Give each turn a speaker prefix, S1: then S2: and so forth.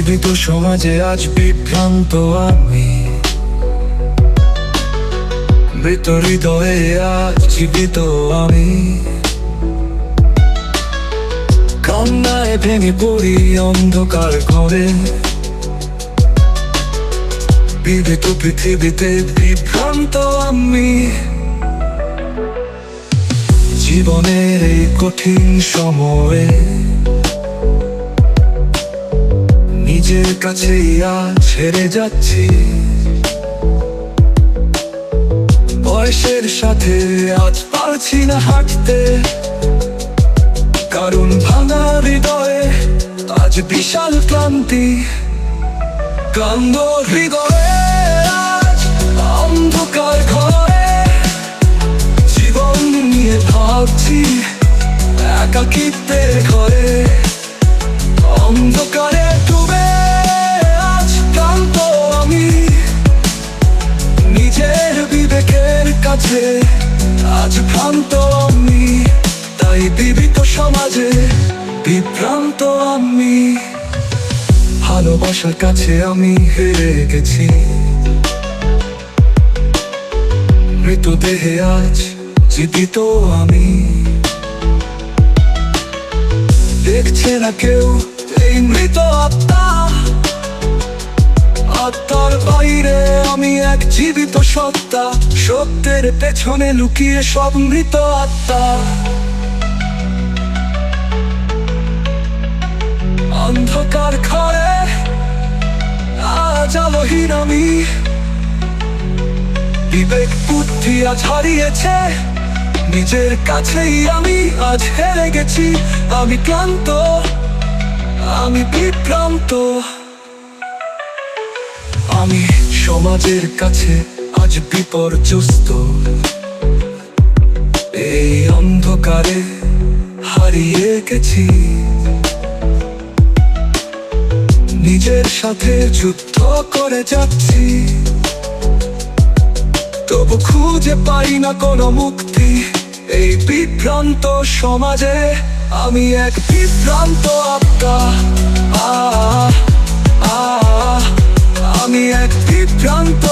S1: জীবিত সমাজে আজ বিভ্রান্ত আমি, মৃত হৃদয়ে আজ জীবিত আমি। কান্নায় ভেঙে পড়ি অন্ধকার ঘরে, বিবিত পৃথিবীতে বিভ্রান্ত আমি। জীবনের এই কঠিন সময়ে নিজের কাছেই আজ ছেড়ে যাচ্ছি। বয়সের সাথে আজ পারছি না হাঁটতে, কারণ ভাঙা হৃদয়ে আজ বিশাল ক্লান্তি। কান্দ হৃদয়ে আজ অন্ধকার ঘরে, জীবন নিয়ে ভাবছি একাকিত্বে ঘরে। অন্ধকারে ডুবে আজ ক্লান্ত আমি, নিজের বিবেকের কাছে আজ ভ্রান্ত আমি। তাই বিবিত সমাজে বিভ্রান্ত আমি। ভালোবাসার কাছে আমি হেরে গেছি, মৃতদেহে আজ জীবিত আমি। দেখছে না কেউ এই মৃত আত্মা, আত্মার বাইরে আমি এক জীবিত সত্তা। সত্যের পেছনে লুকিয়ে সব মৃত আত্মা। অন্ধকার ঘরে আজ আলোহীন আমি, বিবেক বুদ্ধি আজ হারিয়েছে, নিজের কাছেই আমি আজ হেরে গেছি। আমি ক্লান্ত, আমি বিভ্রান্ত, আমি সমাজের কাছে আজ বিপর্যস্ত। এই অন্ধকারে হারিয়ে গেছি, নিজের সাথে যুদ্ধ করে যাচ্ছি। তবু খুঁজে পাই না কোনো মুক্তি। এই বিভ্রান্ত সমাজে আমি এক বিভ্রান্ত আত্মা। আমি এক বিভ্রান্ত